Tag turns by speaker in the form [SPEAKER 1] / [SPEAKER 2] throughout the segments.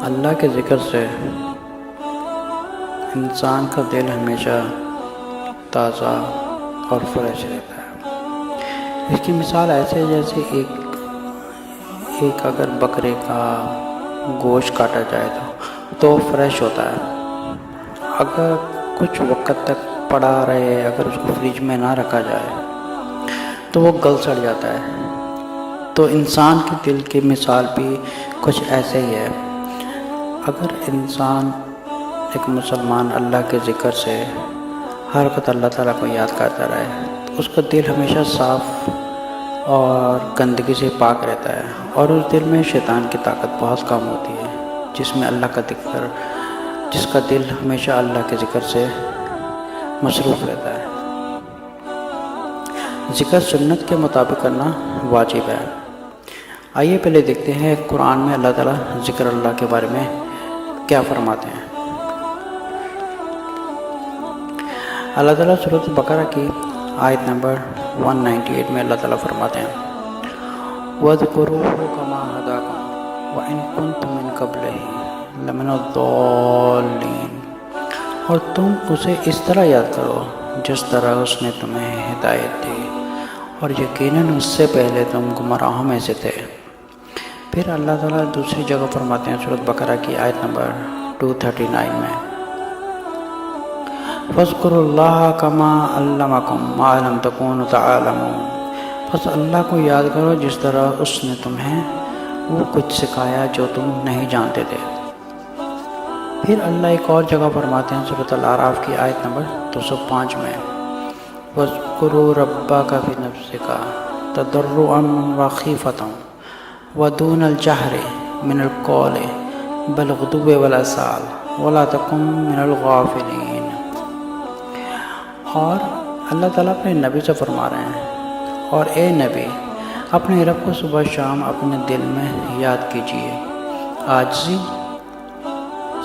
[SPEAKER 1] اللہ کے ذکر سے انسان کا دل ہمیشہ تازہ اور فریش رہتا ہے۔ اس کی مثال ایسے ہے جیسے ایک اگر بکرے کا گوشت کاٹا جائے تو فریش ہوتا ہے۔ اگر کچھ وقت تک پڑا رہے، اگر اس کو فریج میں نہ رکھا جائے تو وہ گل سڑ جاتا ہے۔ تو انسان کے دل کی مثال بھی کچھ ایسے ہی ہے۔ اگر انسان ایک مسلمان اللہ کے ذکر سے ہر وقت اللہ تعالیٰ کو یاد کرتا رہے تو اس کا دل ہمیشہ صاف اور گندگی سے پاک رہتا ہے، اور اس دل میں شیطان کی طاقت بہت کم ہوتی ہے، جس کا دل ہمیشہ اللہ کے ذکر سے مصروف رہتا ہے۔ ذکر سنت کے مطابق کرنا واجب ہے۔ آئیے پہلے دیکھتے ہیں قرآن میں اللہ تعالیٰ ذکر اللہ کے بارے میں کیا فرماتے ہیں۔ اللہ تعالیٰ سورۃ بقرہ کی آیت نمبر 198 میں اللہ تعالیٰ فرماتے ہیں وَاذْكُرُوهُ كَمَا هَدَاكُمْ وَإِن كُنتُم مِّن قَبْلِهِ لَمِنَ الضَّالِّينَ، اور تم اسے اس طرح یاد کرو جس طرح اس نے تمہیں ہدایت دی، اور یقیناً اس سے پہلے تم گمراہوں میں سے تھے۔ پھر اللہ تعالیٰ دوسری جگہ فرماتے ہیں سورۃ بقرہ کی آیت نمبر 239 میں فَاذْكُرُوا اللَّهَ كَمَا عَلَّمَكُم مَّا لَمْ تَكُونُوا تَعْلَمُونَ، بس اللہ کو یاد کرو جس طرح اس نے تمہیں وہ کچھ سکھایا جو تم نہیں جانتے تھے۔ پھر اللہ ایک اور جگہ فرماتے ہیں سورۃ الاعراف کی آیت نمبر 205 میں وَاذْكُرُوا رَبَّكَ فِي نَفْسِكَ تَضَرُّعًا وَخِيفَةً وَدُونَ الْجَهْرِ مِنَ الْقَوْلِ بِالْغُدُوِّ وَالْآصَالِ وَلَا تَكُن مِّنَ الْغَافِلِينَ۔ اور اللہ تعالیٰ اپنے نبی سے فرما رہے ہیں، اور اے نبی اپنے رب کو صبح شام اپنے دل میں یاد کیجیے، عاجزی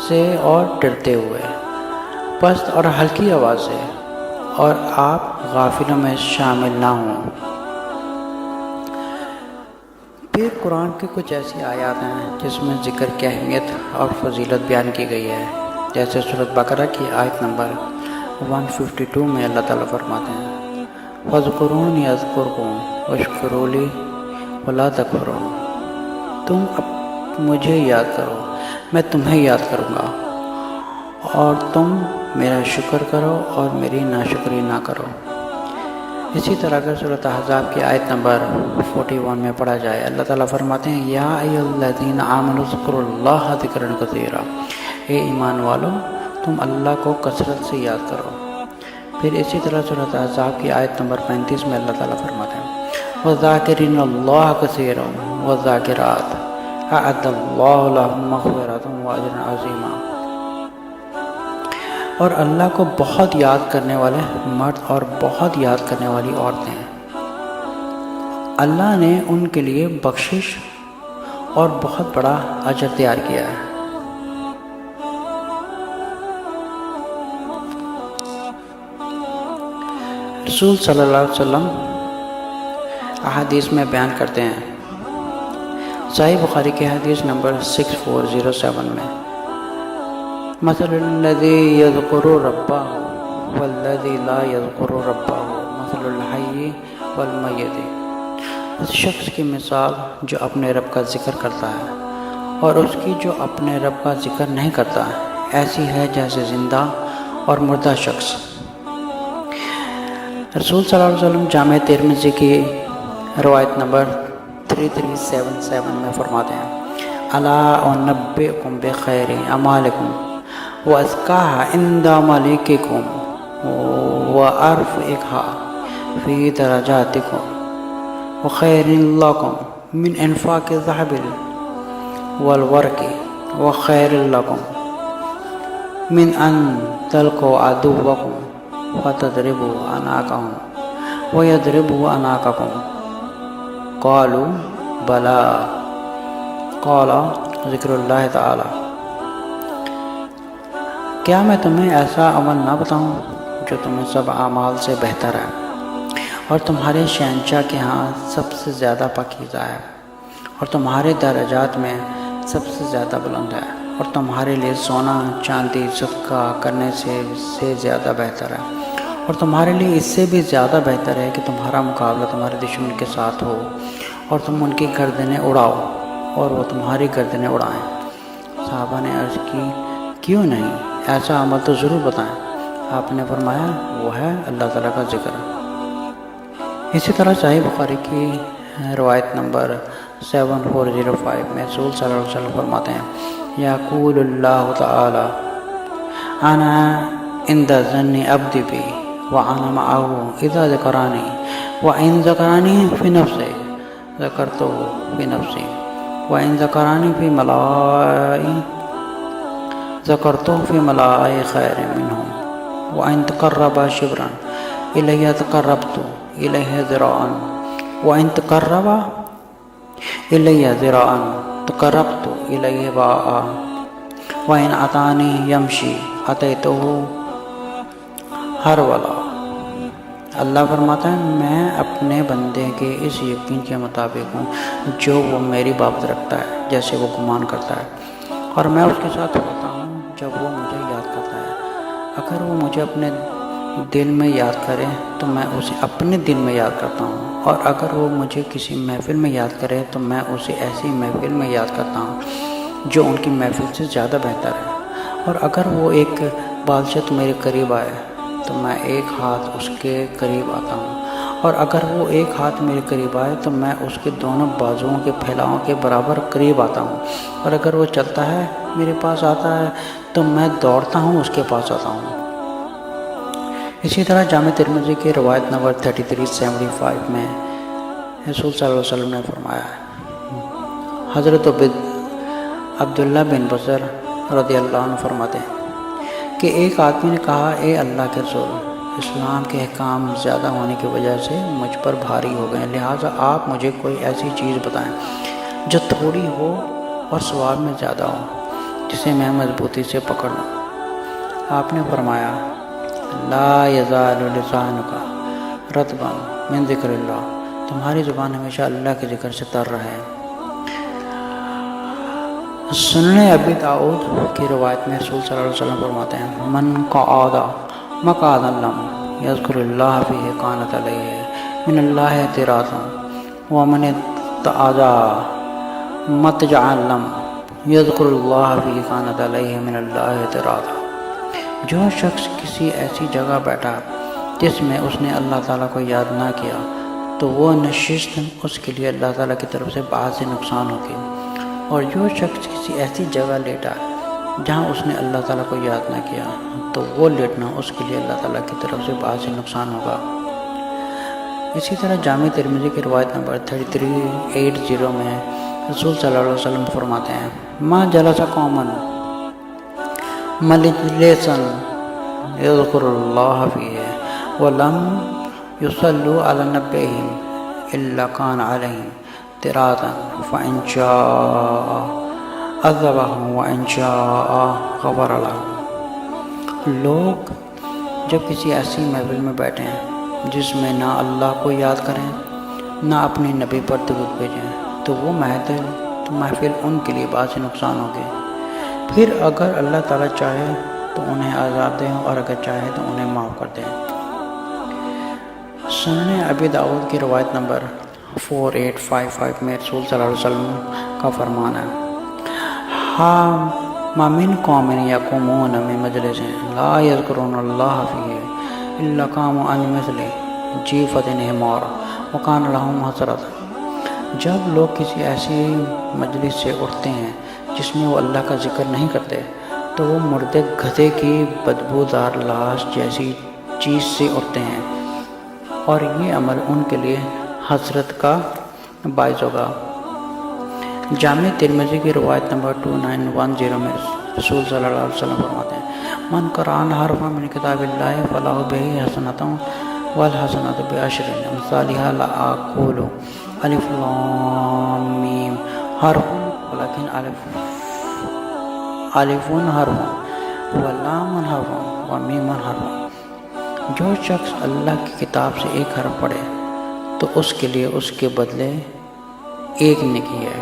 [SPEAKER 1] سے اور ڈرتے ہوئے، پست اور ہلکی آواز سے، اور آپ غافلوں میں شامل نہ ہوں۔ پھر قرآن کی کچھ ایسی آیات ہیں جس میں ذکر کی اہمیت اور فضیلت بیان کی گئی ہے، جیسے سورۃ بقرہ کی آیت نمبر 152 میں اللہ تعالیٰ فرماتے ہیں فَاذْكُرُونِي أَذْكُرْكُمْ وَاشْكُرُوا لِي وَلَا تَكْفُرُونِ، تم اب مجھے یاد کرو، میں تمہیں یاد کروں گا، اور تم میرا شکر کرو اور میری ناشکری نہ کرو۔ اسی طرح اگر سورۃ احزاب کی آیت نمبر 41 میں پڑھا جائے، اللہ تعالیٰ فرماتے ہیں یا ایھا الذین آمنوا اذکروا اللہ ذکرا کثیرا، اے ایمان والو تم اللہ کو کثرت سے یاد کرو۔ پھر اسی طرح سورۃ احزاب کی آیت نمبر 35 میں اللہ تعالیٰ فرماتے ہیں وَذَاكِرِينَ اللَّهَ كَثِيرًا وَالذَّاكِرَاتِ أَعَدَّ اللَّهُ لَهُم مَّغْفِرَةً وَأَجْرًا عَظِيمًا، اور اللہ کو بہت یاد کرنے والے مرد اور بہت یاد کرنے والی عورتیں، اللہ نے ان کے لیے بخشش اور بہت بڑا اجر تیار کیا ہے۔ رسول صلی اللہ علیہ وسلم احادیث میں بیان کرتے ہیں، صحیح بخاری کی حدیث نمبر 6407 میں مثل الذی یذکر ربہ والذی لا یذکر ربہ مثل الحی والمیت، اس شخص کی مثال جو اپنے رب کا ذکر کرتا ہے اور اس کی جو اپنے رب کا ذکر نہیں کرتا ایسی ہے جیسے زندہ اور مردہ شخص۔ رسول صلی اللہ علیہ وسلم جامع ترمذی کی روایت نمبر 3377 میں فرماتے ہیں الا انبئکم بخیر اعمالکم وازکاها عند ملککم وارفعها فی درجاتکم وخیر لکم من انفاق الذهب والورق وخیر لکم من ان تلقوا عدوکم فتضربوا اعناقهم ويضربوا اعناقكم قالوا بلى قال ذکر اللہ تعالی، کیا میں تمہیں ایسا عمل نہ بتاؤں جو تمہیں سب اعمال سے بہتر ہے اور تمہارے شہنشاہ کے ہاں سب سے زیادہ پاکیزہ ہے اور تمہارے درجات میں سب سے زیادہ بلند ہے، اور تمہارے لیے سونا چاندی صدقہ کرنے سے زیادہ بہتر ہے، اور تمہارے لیے اس سے بھی زیادہ بہتر ہے کہ تمہارا مقابلہ تمہارے دشمن کے ساتھ ہو اور تم ان کی گردنیں اڑاؤ اور وہ تمہاری گردنیں اڑائیں۔ صحابہ نے عرض کی کیوں نہیں، ایسا عمل تو ضرور بتائیں۔ آپ نے فرمایا وہ ہے اللہ تعالیٰ کا ذکر۔ اسی طرح صحیح بخاری کی روایت نمبر 7405 میں رسول صلی اللہ علیہ وسلم فرماتے ہیں یقول اللہ تعالی انا عند ظن عبدی بی وانا معه اذا ذکرانی وان ذکرانی فی نفسی ذکرتہ فی نفسی وان ذکرانی فی ملائی ذکرتہ فی ملائی خیر منہم وان تقرب شبرا الی تقربت الیہ ذراعا وان تقرب الی ذراعا تقربت الیہ باعا وان اتانی یمشی اتیتہ ہرولا۔ اللہ فرماتا ہے میں اپنے بندے کے اس یقین کے مطابق ہوں جو وہ میری بابت رکھتا ہے جیسے وہ گمان کرتا ہے، اور میں اس کے ساتھ ہوتا ہوں جب وہ مجھے یاد کرتا ہے۔ اگر وہ مجھے اپنے دل میں یاد کرے تو میں اسے اپنے دل میں یاد کرتا ہوں، اور اگر وہ مجھے کسی محفل میں یاد کرے تو میں اسے ایسی محفل میں یاد کرتا ہوں جو ان کی محفل سے زیادہ بہتر ہے۔ اور اگر وہ ایک بالشت میرے قریب آئے تو میں ایک ہاتھ اس کے قریب آتا ہوں، اور اگر وہ ایک ہاتھ میرے قریب آئے تو میں اس کے دونوں بازوؤں کے پھیلاؤں کے برابر قریب آتا ہوں، اور اگر وہ چلتا ہے میرے پاس آتا ہے تو میں دوڑتا ہوں اس کے پاس آتا ہوں۔ اسی طرح جامع ترمذی کی روایت نمبر 3375 میں رسول صلی اللہ علیہ وسلم نے فرمایا حضرت عبداللہ بن بصر رضی اللہ عنہ فرماتے ہیں کہ ایک آدمی نے کہا اے اللہ کے رسول، اسلام کے احکام زیادہ ہونے کی وجہ سے مجھ پر بھاری ہو گئے، لہٰذا آپ مجھے کوئی ایسی چیز بتائیں جو تھوڑی ہو اور ثواب میں زیادہ ہو، جسے میں مضبوطی سے پکڑ لوں۔ آپ نے فرمایا لا یزال لسانک رطبا من ذکر اللہ، تمہاری زبان ہمیشہ اللہ کے ذکر سے تر رہے۔ سنن ابی داؤد کی روایت میں رسول صلی اللہ علیہ وسلم فرماتے ہیں من قعد مقعدا لم یذکر اللہ فیہ کانت علیہ من اللہ اعتراضا ومن اتعظ متجعا لم یذکر اللہ فیہ کانت علیہ من اللہ اعتراضا۔ جو شخص کسی ایسی جگہ بیٹھا جس میں اس نے اللہ تعالیٰ کو یاد نہ کیا تو وہ نشست اس کے لیے اللہ تعالیٰ کی طرف سے بہت سے نقصان ہوگی، اور جو شخص کسی ایسی جگہ لیٹا جہاں اس نے اللہ تعالیٰ کو یاد نہ کیا تو وہ لیٹنا اس کے لیے اللہ تعالیٰ کی طرف سے بہت سے نقصان ہوگا۔ اسی طرح جامع ترمذی کی روایت نمبر 3380 میں رسول صلی اللہ علیہ وسلم فرماتے ہیں ما جلس قوما مجلسا یذکر اللہ فیہ ولم یصلوا علی نبیہم الا کان علیہم اعتراضا فإن شاء عذبهم وإن شاء غفر لهم۔ لوگ جب کسی ایسی محفل میں بیٹھے ہیں جس میں نہ اللہ کو یاد کریں نہ اپنے نبی پر درود بھیجیں تو وہ محفل ان کے لیے بہت سے نقصان ہوگے، پھر اگر اللہ تعالیٰ چاہے تو انہیں عذاب دیں اور اگر چاہے تو انہیں معاف کر دیں۔ سنن ابی داؤد کی روایت نمبر 4855 میں رسول صلی اللہ علیہ وسلم کا فرمان ہے ما من قوم یقومون من مجلس لا یذکرون اللہ فیہ الا قاموا عن مثل جیفۃ حمار وکان لهم حسرۃ۔ جب لوگ کسی ایسی مجلس سے اٹھتے ہیں جس میں وہ اللہ کا ذکر نہیں کرتے تو وہ مردے گدھے کی بدبودار لاش جیسی چیز سے اٹھتے ہیں، اور یہ عمل ان کے لیے حسرت کا باعث ہوگا۔ جامع ترمذی کی روایت نمبر 2910 میں رسول صلی اللہ علیہ وسلم فرماتے ہیں من قرأ حرفا من کتاب اللہ فلہ بہ حسنۃ والحسنۃ بعشر امثالها لا اقول الف لام میم حرف ولكن الف حرف ولام حرف ومیم حرف۔ جو شخص اللہ کی کتاب سے ایک حرف پڑھے تو اس کے لیے اس کے بدلے ایک نیکی ہے،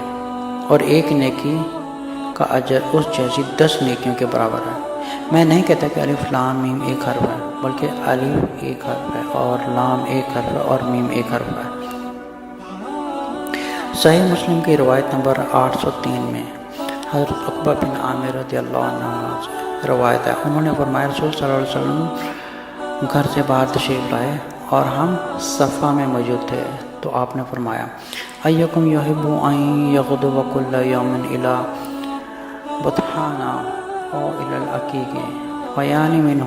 [SPEAKER 1] اور ایک نیکی کا اجر اس جیسی 10 نیکیوں کے برابر ہے۔ میں نہیں کہتا کہ الف لام میم ایک حرف ہے، بلکہ الف ایک حرف ہے اور لام ایک حرف ہے اور میم ایک حرف ہے۔ صحیح مسلم کی روایت نمبر 803 میں حضرت عقبہ بن عامر رضی اللہ عنہ سے روایت ہے، انہوں نے فرمایا رسول صلی اللہ علیہ وسلم گھر سے باہر تشریف لائے اور ہم صفا میں موجود تھے، تو آپ نے فرمایا ایکم یحب ان یغدو کل یوم الی بطحانا او الی العقیق فیان منہ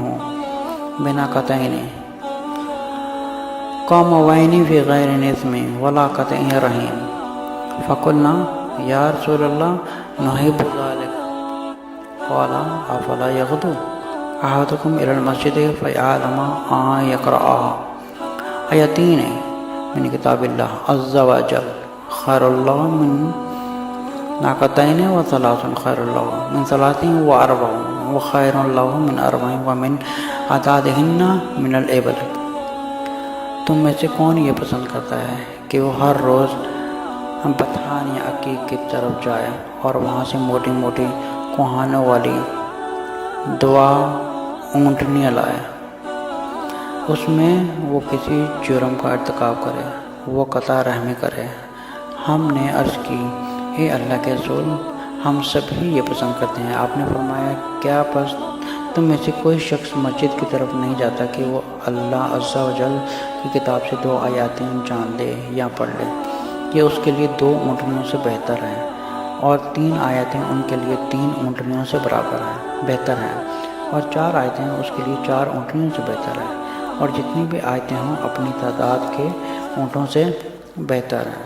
[SPEAKER 1] بناقتین قوموین فی غیر نظم ولا قطع رحیم فقلنا یا رسول اللہ نحب ذلک قال افلا یغدو احدکم الی المسجد فیعلم ان یقرأ آیتین من کتاب اللہ عز وجل خیر اللہ من ناقتین و ثلاث خیر اللہ من ثلاث و اربع و خیر اللہ من اربع و من عدادہن من الابل۔ تم میں سے کون یہ پسند کرتا ہے کہ وہ ہر روز بطحان یا عقیق کی طرف جائے اور وہاں سے موٹی موٹی کوہانوں والی دعا اونٹنیاں لائے، اس میں وہ کسی جرم کا ارتکاب کرے، وہ قطع رحمی کرے۔ ہم نے عرض کی اے اللہ کے رسول، ہم سب ہی یہ پسند کرتے ہیں۔ آپ نے فرمایا کیا پس تم میں سے کوئی شخص مسجد کی طرف نہیں جاتا کہ وہ اللہ عز و جل کی کتاب سے 2 آیاتیں جان لے یا پڑھ لے، یہ اس کے لیے 2 اونٹنیوں سے بہتر ہیں، اور 3 آیتیں ان کے لیے 3 اونٹنیوں سے بہتر ہیں، اور 4 آیتیں اس کے لیے 4 اونٹنیوں سے بہتر ہیں، اور جتنی بھی آیتیں ہوں اپنی تعداد کے اونٹوں سے بہتر ہیں۔